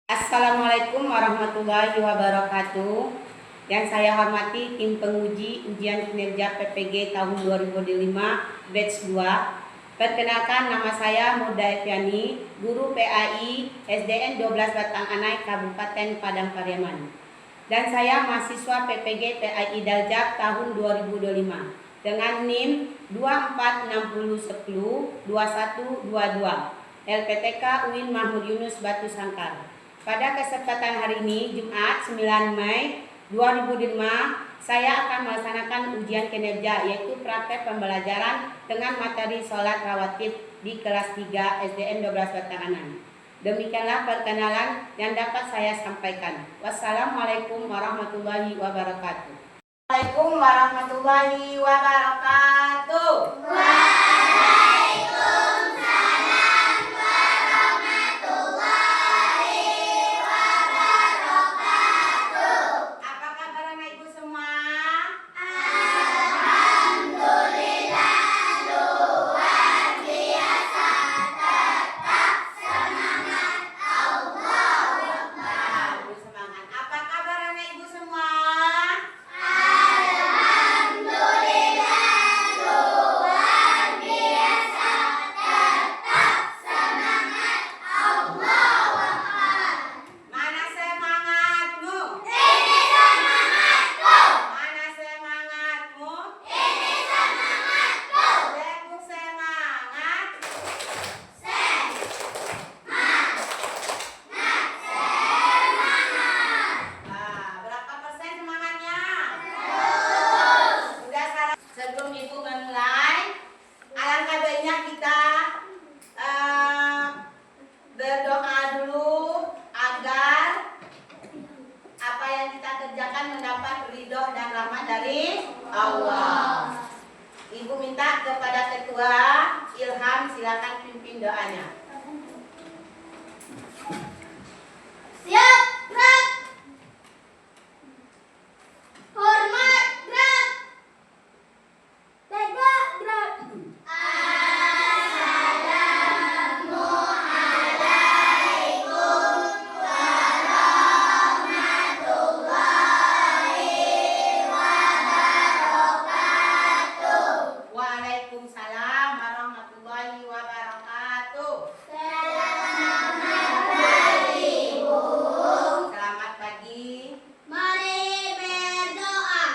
Assalamualaikum warahmatullahi wabarakatuh. Yang saya hormati tim penguji ujian kinerja PPG tahun 2005 batch 2. Perkenalkan, nama saya Murda Eviani, guru PAI SDN 12 Batang Anai, Kabupaten Padang Pariaman. Dan saya mahasiswa PPG PAI Daljak tahun 2025 dengan NIM 2460102122 LPTK UIN Mahmud Yunus Batu Sangkar. Pada kesempatan hari ini, Jumat 9 Mei 2005, saya akan melaksanakan ujian kinerja, yaitu praktek pembelajaran dengan materi sholat rawatib di kelas 3 SDN 12 Batanganan. Demikianlah perkenalan yang dapat saya sampaikan. Wassalamualaikum warahmatullahi wabarakatuh. Waalaikumsalam warahmatullahi wabarakatuh. Berdoa dulu agar apa yang kita kerjakan mendapat ridho dan rahmat dari Allah. Ibu minta kepada Ketua Ilham, silakan pimpin doanya. Siap, gerak. Hormat, gerak. Tegak, gerak. Waalaikumsalam warahmatullahi wabarakatuh. Selamat pagi. Mari berdoa.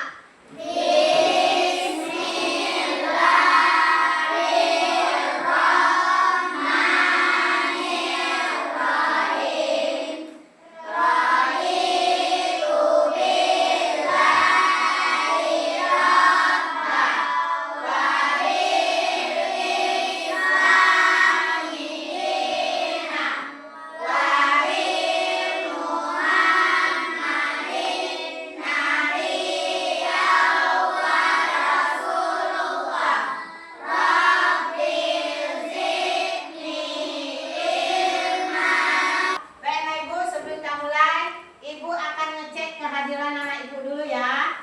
Baiklah Ibu, sebelum kita mulai, Ibu akan ngecek kehadiran anak Ibu dulu ya.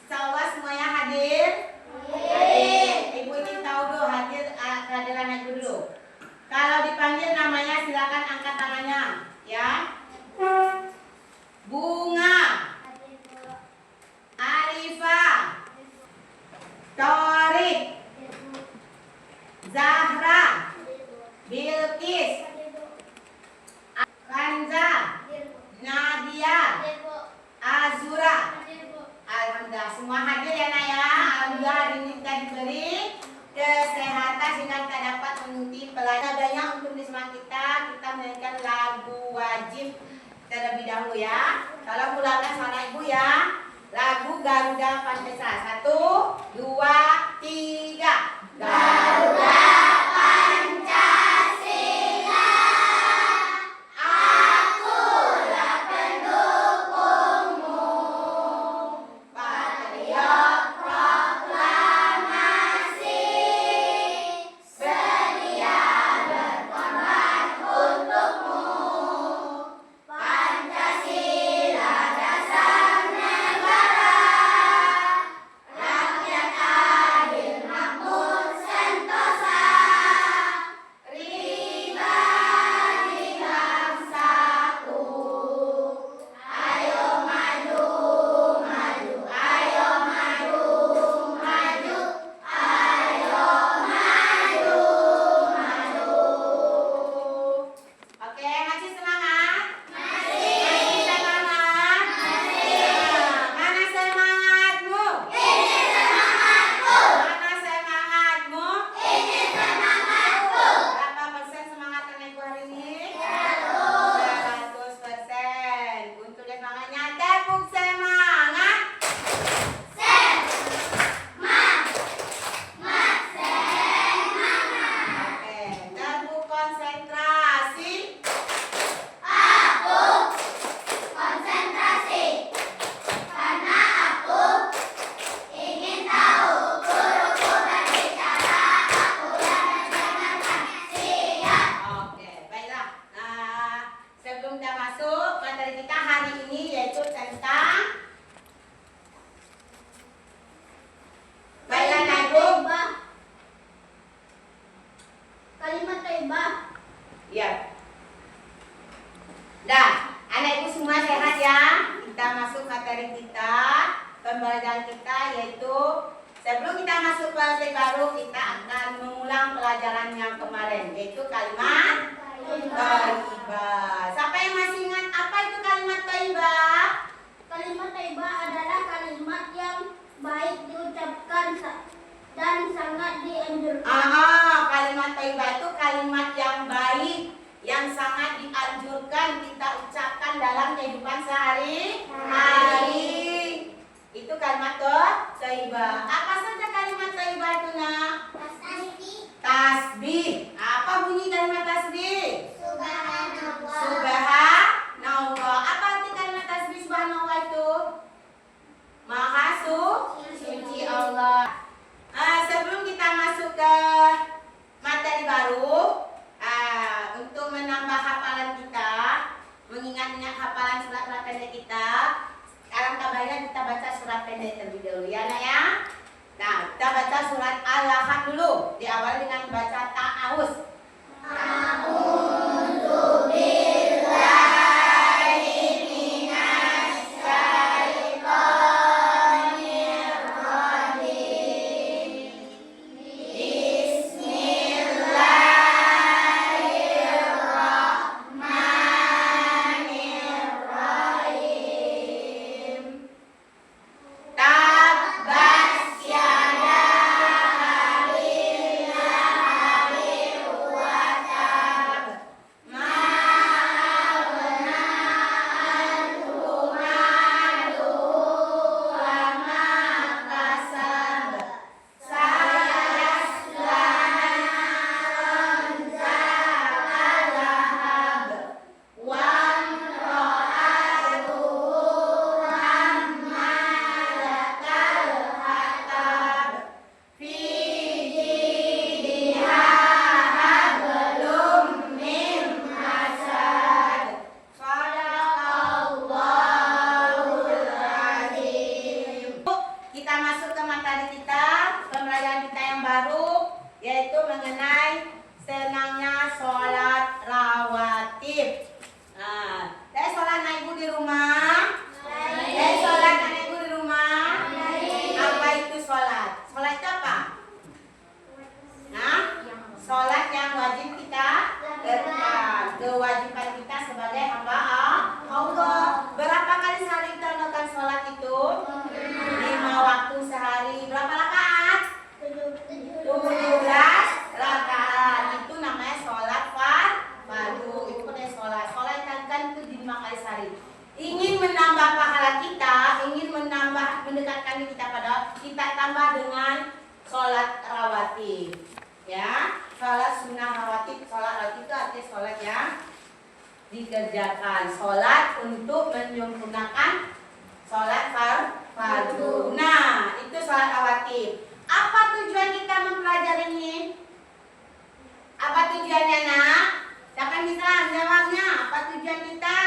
Insyaallah semuanya hadir. Hadir. Ibu ingin tahu dulu kehadiran anak Ibu dulu. Kalau dipanggil namanya silakan angkat tangannya, ya. Bunga, Arifah, Torik, Zahra, Bilqis, Kanza, Nadia, Azura. Alhamdulillah semua hadir ya Nak ya. Alhamdulillah hari ini kita diberi kesehatan sehingga kita dapat mengikuti pelajaran. Banyak untuk disemangat kita menyanyikan lagu wajib terlebih dahulu ya. Kalau mulakan suara Ibu ya. Lagu Garuda Pancasila. 1, 2, 3. Garuda Pancasila, ini yaitu tentang baiklah Najib. Kalimat thayyibah. Ya. Dah, anak ibu semua sehat ya. Kita masuk materi kita, pembelajaran kita yaitu sebelum kita masuk materi baru kita akan mengulang pelajaran yang kemarin yaitu kalimat thayyibah. Siapa yang masih ingat apa itu kalimat thayyibah? Kalimat thayyibah adalah kalimat yang baik diucapkan dan sangat dianjurkan. Kalimat thayyibah itu kalimat yang baik yang sangat dianjurkan kita ucapkan dalam kehidupan sehari-hari. Itu kalimat thayyibah. Apa saja kalimat thayyibah itu, Nak? Tasbih. Apa bunyi kalimat tasbih? Subhanallah. Subhanallah. Apa arti kalimat tasbih subhanallah itu? Maha suci Allah. Sebelum kita masuk ke materi baru, untuk menambah hafalan kita, mengingat-ingat hafalan surat-surat pendek kita, alangkah baiknya kita baca surat pendek terlebih dahulu ya, Nak ya. Nah, kita baca surat Al-Lahab dulu. Diawali dengan baca ta'awuz. Kewajiban kita sebagai hamba Allah. Berapa kali sehari kita melakukan sholat itu? 5 waktu sehari. Berapa rakaat? 17 rakaat. Itu namanya sholat fardu. Itu namanya sholat. Sholat kan itu 5 kali sehari. Ingin menambah pahala kita, ingin mendekatkan diri kita pada Allah, kita tambah dengan sholat rawatib. Ya, sholat sunnah rawatib. Sholat rawatib itu artinya sholat yang dikerjakan, sholat untuk menyempurnakan sholat fardu. Nah, itu sholat rawatib. Apa tujuan kita mempelajari ini? Apa tujuannya, Nak? Siapa yang bisa menjawabnya? Apa tujuan kita?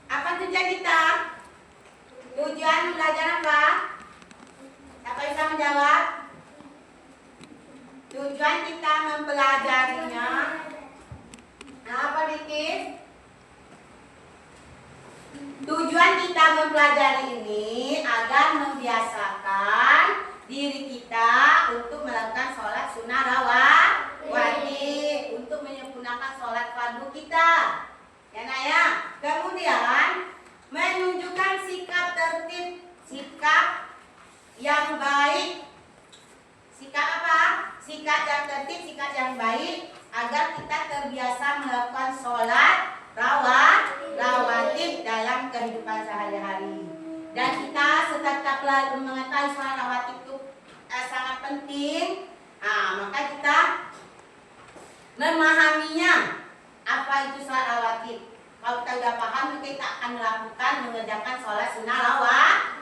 Apa tujuan kita? Tujuan belajar apa? Siapa bisa menjawab? Tujuan kita mempelajarinya apa, Dikit? Tujuan kita mempelajari ini agar membiasakan diri kita untuk melakukan sholat sunnah rawatib, untuk menyempurnakan sholat fardu kita. Ya, Nak ya. Kemudian menunjukkan sikap tertib, sikap yang baik. Sikap apa? Sikap yang tertib, sikap yang baik agar kita terbiasa melakukan sholat rawatib dalam kehidupan sehari-hari. Dan kita tetaplah mengetahui sholat rawatib itu sangat penting. Maka kita memahaminya. Apa itu sholat rawatib? Kalau kita sudah paham, kita akan melakukan mengerjakan sholat sunnah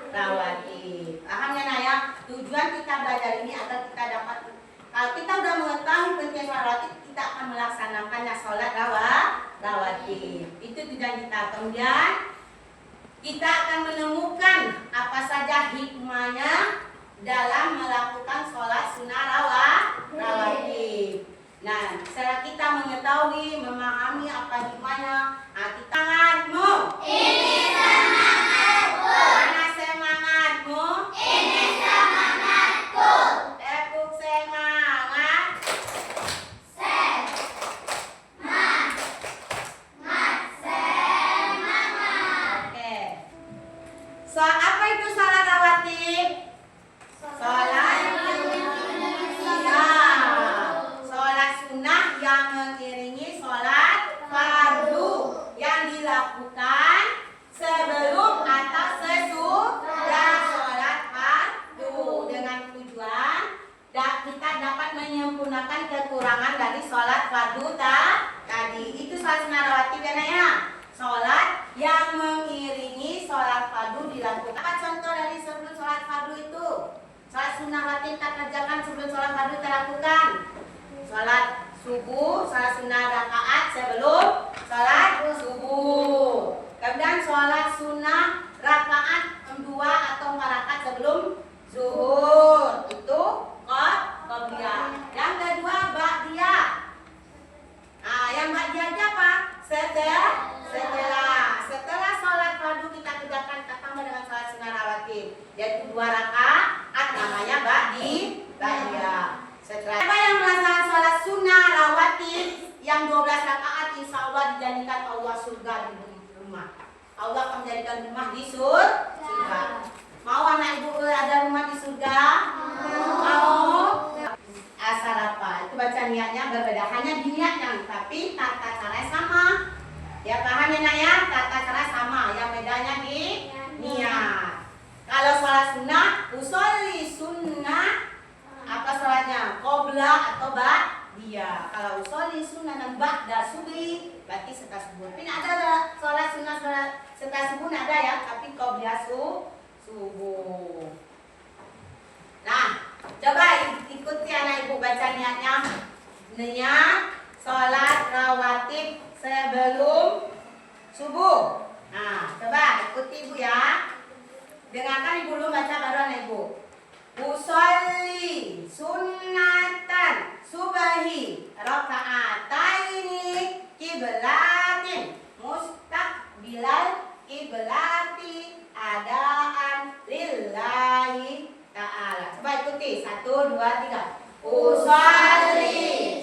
rawatib. Paham ya, Naya? Tujuan kita belajar ini agar kita dapat, kalau kita sudah mengetahui pentingnya sholat rawatib, kita akan melaksanakannya sholat rawatib. rawatib. Itu tujuan kita. Kemudian kita akan menemukan apa saja hikmahnya dalam melakukan sholat sunnah rawatib. Nah, setelah kita mengetahui, memahami apa hikmahnya, kita semangatmu. Ini semangatku. Mana semangatmu? Ini semangatku. Tepuk semangat. Semangat. Oke. So, apa itu sholat rawatib? Sholat sunnah yang mengiringi sholat fardu yang dilakukan sebelum atau sesudah sholat fardu, dengan tujuan kita dapat menyempurnakan kekurangan dari sholat fardu tadi. Itu sholat sunnah rawatib ya. Sholat yang mengiringi sholat fardu dilakukan. Apa contoh dari sebelum sholat fardu itu? Sholat sunnah rawatib kita kerjakan sebelum sholat fardu terlakukan. Sholat subuh, sholat sunnah rakaat sebelum sholat subuh. Kemudian sholat sunnah rakaat 2 atau 4 rakaat sebelum zuhur. Itu qobliyah. Yang kedua ba'diyah. Yang ba'diyah apa? Setelah sholat fardu kita kerjakan tambah dengan sholat sunnah rawatib, yaitu 2 rakaat, namanya ba'diyah. Setelah siapa yang melaksanakan sholat sunnah rawatib yang 12 rakaat, insya Allah dijadikan Allah surga di rumah. Allah akan menjadikan rumah di surga. Mau anak ibu ada rumah di surga? Mau? Asal apa? Itu baca niatnya berbeda. Hanya di niatnya, tapi tata caranya sama. Ya paham ya nak ya? Tata cara sama. Yang bedanya di niat. Kalau sholat sunnah, usolli sunnah. Apa sholatnya? Qobla atau ba'diyah. Kalau usolli sunnah dan ba'da subhi, berarti setelah subuh. Tapi ada sholat sunnah setelah subuh ada ya, tapi qobliyah subuh. Nah, coba ikuti anak ibu baca niatnya. Niat sholat rawatib sebelum subuh. Nah, coba ikuti ibu ya. Dengarkan ibu dulu baca baru anak ibu. Usolli sunnatan subahi raka'ataini kiblatin mustaqbilal kiblati adaan lillahi ta'ala. Coba ikuti 1, 2, 3. Usolli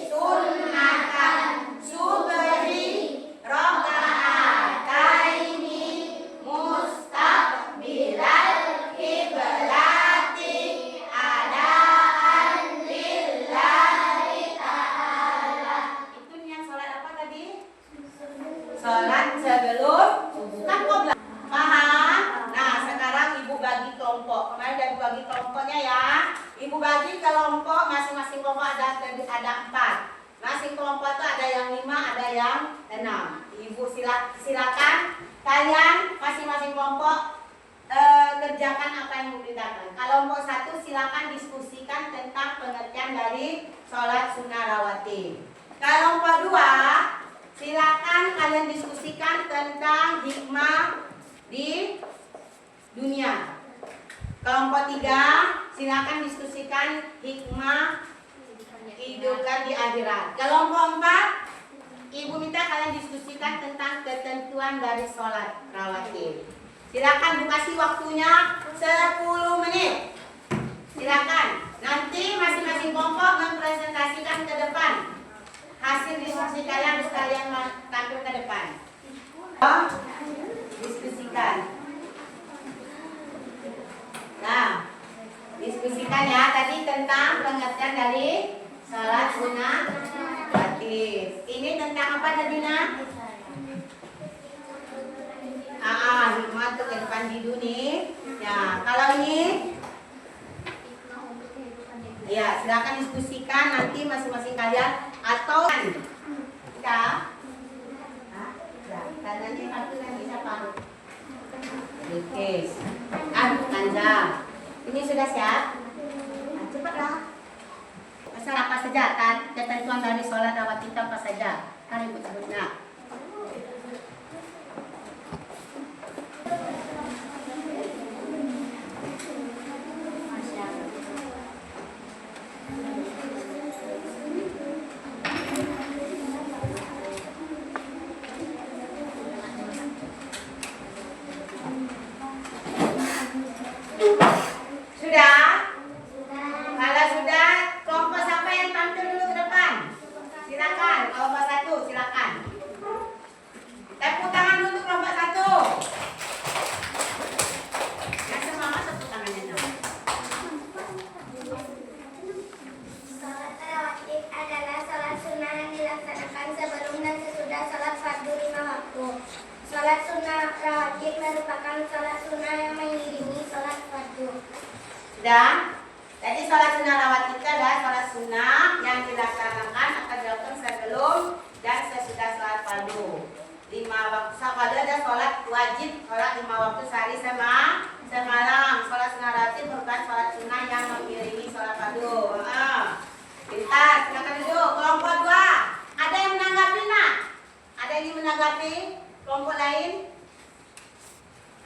sunnatan subahi raka'ataini mustaqbilal kiblati adaan lillahi ta'ala. Itu niat sholat apa tadi? Sholat sebelum subuh. Kan qobla. Paham? Nah, sekarang ibu bagi kelompok. Kemarin udah ibu bagi kelompoknya ya. Ibu bagi kelompok, masing-masing kelompok ada 4. Masing kelompok itu ada yang 5, ada yang 6. Ibu silakan kalian masing-masing kelompok kerjakan apa yang diperintahkan. Kelompok 1 silakan diskusikan tentang pengertian dari sholat sunnah rawatib. Kelompok 2 silakan kalian diskusikan tentang hikmah di dunia. Kelompok 3 silakan diskusikan hikmah kehidupan di akhirat. Kelompok 4 ibu minta kalian diskusikan tentang ketentuan dari sholat rawatib. Silakan bu kasih waktunya 10 menit. Silakan. Nanti masing-masing kelompok mempresentasikan ke depan hasil diskusi kalian, harus kalian tampil ke depan. Diskusikan. Nah, diskusikan ya tadi tentang pengertian dari sholat sunnah rawatib. Ini tentang apa tadi nak? Hikmah untuk kehidupan di dunia. Ya, kalau ini ya silakan diskusikan nanti masing-masing kalian atau kita nanti siapa? Oke. Kanza. Ini sudah siap? Nah, cepatlah. Pasal apa saja? Ketentuan dari sholat rawatib apa saja? Kan ibu sebutnya. Salat sunnah rawatib merupakan salat sunnah yang mengiringi salat fardu. Dan jadi sholat sunnah rawatib itu adalah sholat sunnah yang dilaksanakan atau dilakukan sebelum dan sesudah sholat fardu. 5 waktu fardu ada sholat wajib, sholat 5 waktu sehari semalam. Sholat sunnah rawatib merupakan sholat sunnah yang mengiringi sholat fardu. Pintar, silakan duduk. Kelompok 2, ada yang menanggapi nak? Ada yang menanggapi? Kelompok lain?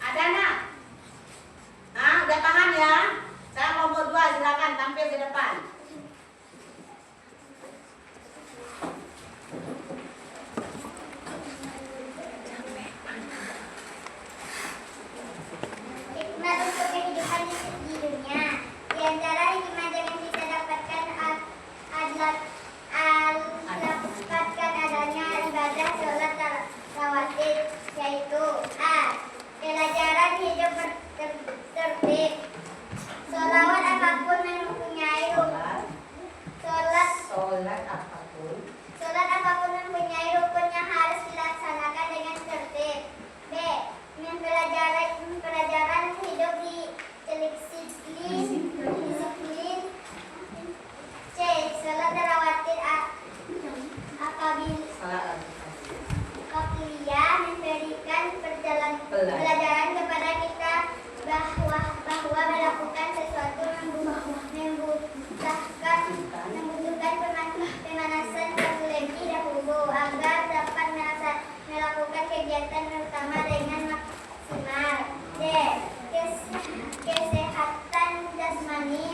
Ada nak? Udah paham ya? Saya kelompok 2, silakan tampil ke depan. Hikmah untuk kehidupan di dunia. Di antara hikmah yang kita dapatkan adalah dapatkan adanya ibadah sholat rawatib, yaitu a. Pelajaran hidup tertib. Sholawat apapun mempunyai sholat apapun mempunyai rukun yang harus dilaksanakan dengan tertib. B. Pelajaran hidup di disiplin. C. Sholat rawatib apabila memberikan pelajaran kepada kita bahwa melakukan sesuatu membutuhkan pemanasan terlebih dahulu agar dapat melakukan kegiatan utama dengan maksimal. D. Kesehatan jasmani.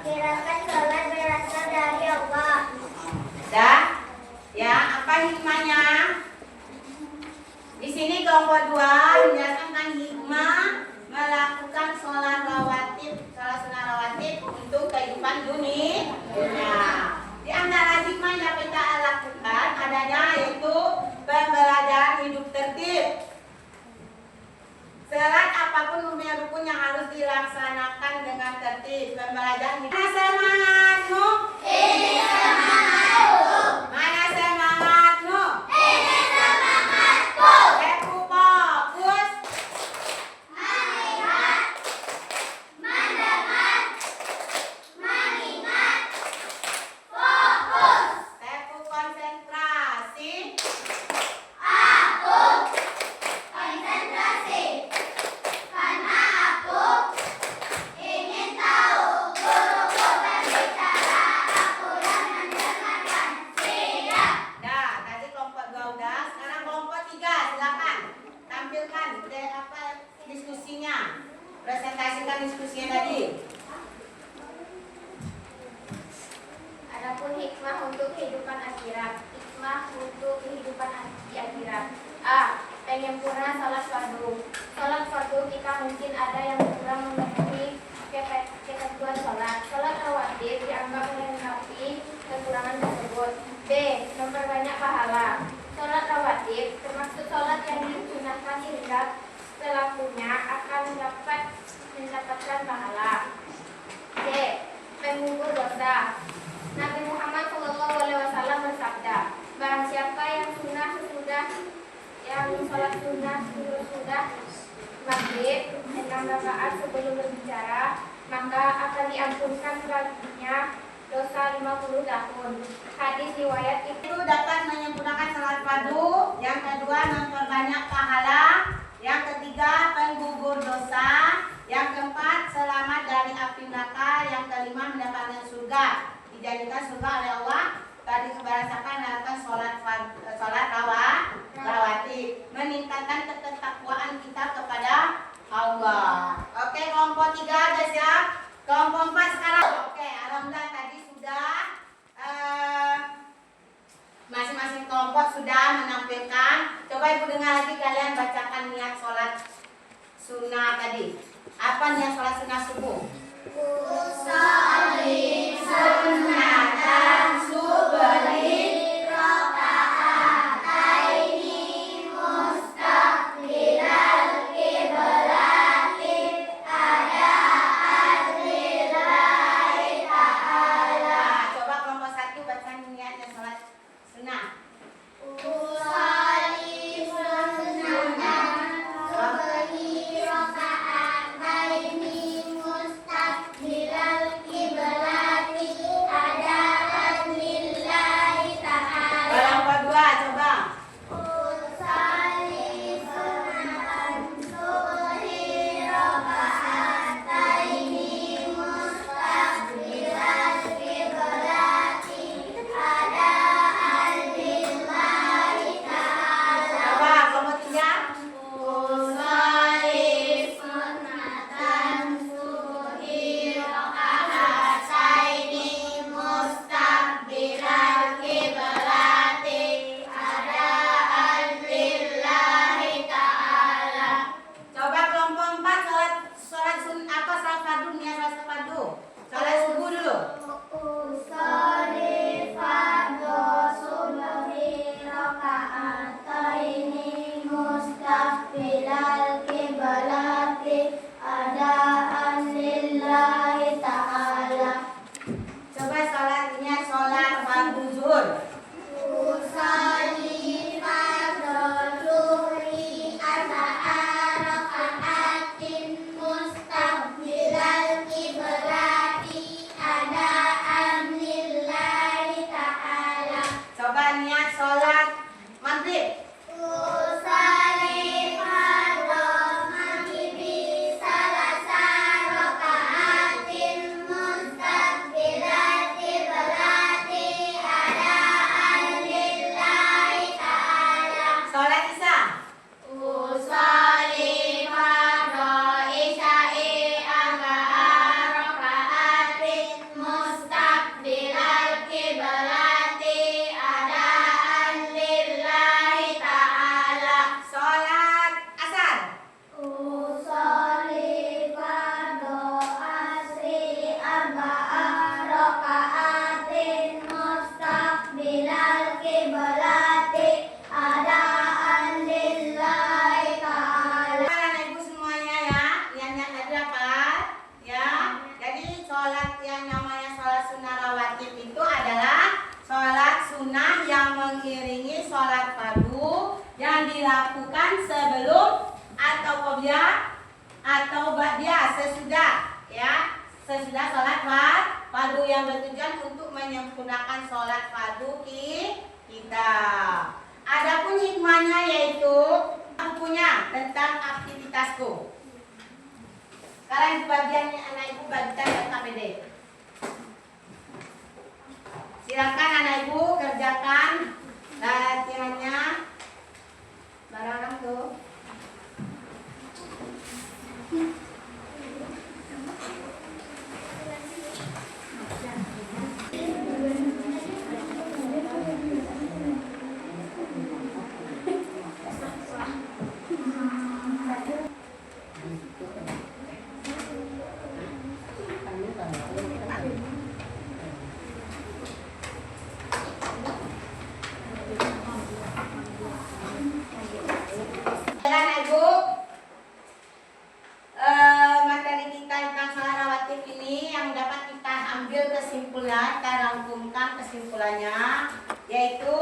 Gerakan sholat berasal dari Allah. Dah? Ya, apa hikmahnya? Di sini kelompok 2 menjelaskan hikmah melakukan sholat sunnah rawatib untuk kehidupan dunia. Di antara hikmah yang kita lakukan adanya yaitu pembelajaran hidup tertib. Sholat apapun mempunyai rukun yang harus dilaksanakan dengan tertib. Pembelajaran hidup. Mana semangatmu? Ini semangatku. Mana semangatmu? Ini semangatku. Aku fokus. Melihat, mendengar, mengingat, fokus. Aku konsentrasi. Aku konsentrasi. Karena aku ingin tahu guruku berbicara, aku dan mendengarkan. Siap. Nah, tadi kelompok 2 udah. Sekarang kelompok 3, silakan tampilkan diskusinya. Presentasikan diskusinya tadi. Adapun hikmah untuk kehidupan akhirat. Hikmah untuk kehidupan di akhirat. A. Penyempurna salat fardu. Salat fardu kita mungkin ada yang kurang memenuhi ketentuan salat. Salat rawatib dianggap melengkapi kekurangan tersebut. B. Memperbanyak pahala. Salat rawatib termasuk salat yang disunahkan sehingga pelakunya akan mendapatkan pahala. C. Mengukur dosa. Nabi Muhammad SAW bersabda, barang siapa yang sholat sunnah sudah maghrib 6 rakaat sebelum berbicara, maka akan diampunkan baginya dosa 50 tahun. Hadis riwayat itu dapat menyempurnakan salat fardu, yang kedua memperbanyak pahala, yang ketiga penggugur dosa, yang keempat selamat dari api neraka, yang kelima mendapatkan surga, dijadikan surga oleh Allah. Tadi berdasarkan melakukan sholat rawatib, meningkatkan ketakwaan kita kepada Allah. Oke, kelompok 3 ada siap? Kelompok 4 sekarang. Oke, alhamdulillah tadi sudah masing-masing kelompok sudah menampilkan. Coba ibu dengar lagi, kalian bacakan niat sholat sunnah tadi. Apa niat sholat sunnah subuh? Usolli sunnatan subhi rakaataini mustaqbilal qiblati adaan lillahi ta'ala. Coba kelompok 1 baca niatnya sholat sunnah. Usolli yang dilakukan sebelum atau qobliyah atau ba'diyah, sesudah ya, sesudah sholat fardu yang bertujuan untuk menyempurnakan sholat fardu kita. Adapun hikmahnya yaitu bukunya tentang aktivitasku. Sekarang bagiannya anak ibu bagikan KPD. Silakan anak ibu kerjakan latihannya bareng-bareng tuh. Materi kita tentang sholat rawatib ini yang dapat kita ambil kesimpulan, kita rangkumkan kesimpulannya, yaitu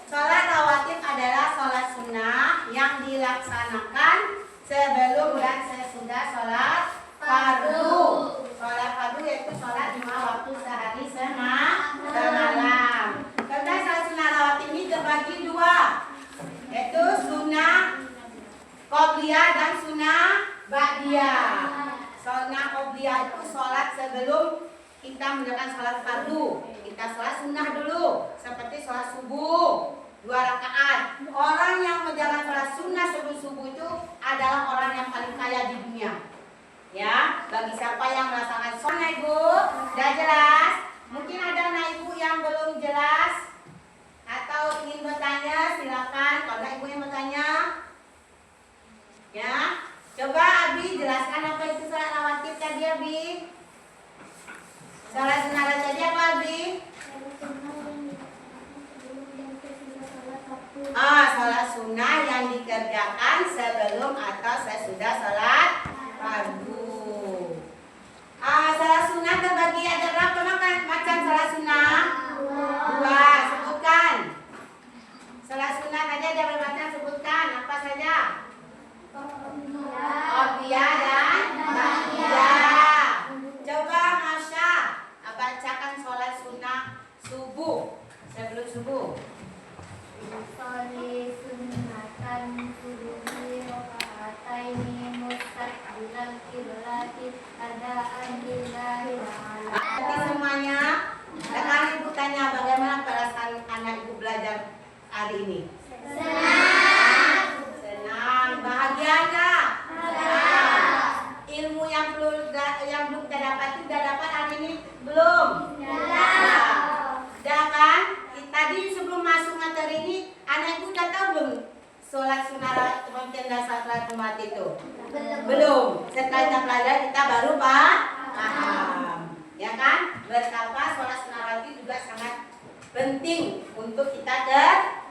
sholat rawatib adalah sholat sunnah yang dilaksanakan sebelum dan sesudah sholat fardu. Sholat fardu yaitu sholat 5 waktu sehari semalam. Kemudian sholat sunnah rawatib ini terbagi dua, yaitu sunnah qobliyah dan sunnah ba'diyah. Sunnah qobliyah itu sholat sebelum kita menjalankan sholat fardu. Kita sholat sunnah dulu, seperti sholat subuh 2 rakaat. Orang yang menjalankan sholat sunnah sebelum subuh itu adalah orang yang paling kaya di dunia. Ya, bagi siapa yang melaksanakan sholat, ibu, sudah jelas? Mungkin ada anak ibu yang belum jelas atau ingin bertanya, silakan. Kalau ada ibu yang bertanya, ya, coba Abi jelaskan apa itu sholat rawatib tadi, Abi. Sholat sunnah tadi apa, Abi? Sholat sunnah yang dikerjakan sebelum atau sesudah sholat fardu. Sholat sunnah terbagi ada berapa macam sholat sunnah? 2. Sebutkan. Sholat sunnah tadi ada berapa macam? Sebutkan. Apa saja? Qobliyah dan ba'diyah. Coba Masya bacakan sholat sunnah subuh sebelum subuh. Sholli sunnatan subuhi rakaataini mustaqbilal qiblati adaan lillahi ta'ala. Nanti semuanya, sekarang ibu tanya bagaimana perasaan anak ibu belajar hari ini? Senang, bahagia enggak? Ilmu yang belum kita dapat itu sudah dapat hari ini belum? Sudah kan? Tadi sebelum masuk materi ini, anak ibu sudah tahu belum sholat sunnah rawatib dan sholat Jumat itu? Belum. Setelah kita pelajari kita baru paham, ya kan? Betapa sholat sunnah rawatib juga sangat penting untuk kita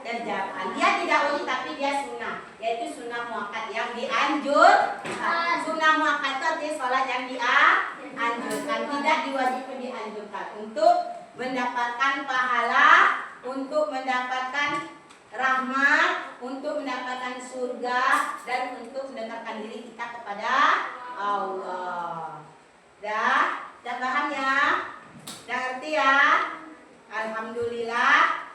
kerjakan. Dia tidak wajib tapi dia sunnah, yaitu sunnah muakkad yang dianjurkan. Sunnah muakkad itu artinya sholat yang dianjurkan, tidak diwajibkan, dianjurkan untuk mendapatkan pahala, untuk mendapatkan rahmat, untuk mendapatkan surga, dan untuk mendekatkan diri kita kepada Allah. Dah paham ya? Dah ngerti ya? Alhamdulillah.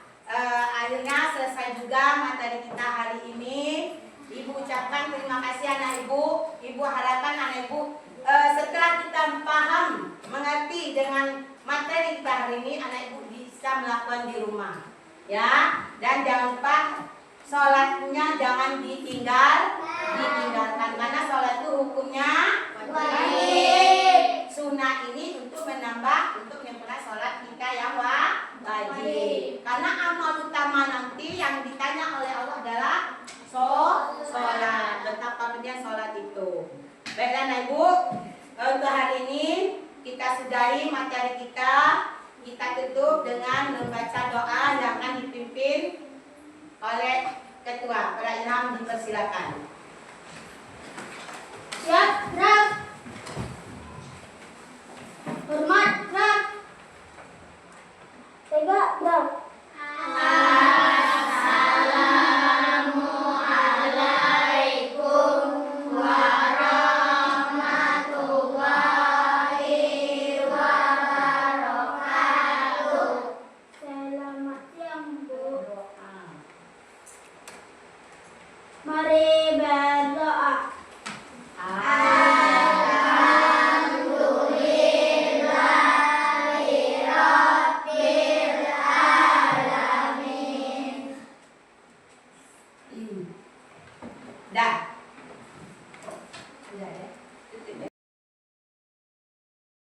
Akhirnya selesai juga materi kita hari ini. Ibu ucapkan terima kasih anak ibu. Ibu harapkan anak ibu setelah kita paham, mengerti dengan materi kita hari ini, anak ibu bisa melakukan di rumah, ya. Dan jangan lupa sholatnya jangan ditinggalkan karena sholat itu hukumnya wajib. Sunnah ini untuk menambah, untuk menyempurnakan sholat kita yang wajib. Karena amal utama nanti yang ditanya oleh Allah adalah sholat. Betapa pentingnya sholat itu. Baiklah anak ibu, untuk hari ini kita sudahi materi kita. Kita tutup dengan membaca doa yang akan dipimpin oleh ketua. Para imam dipersilakan. Siap, gerak.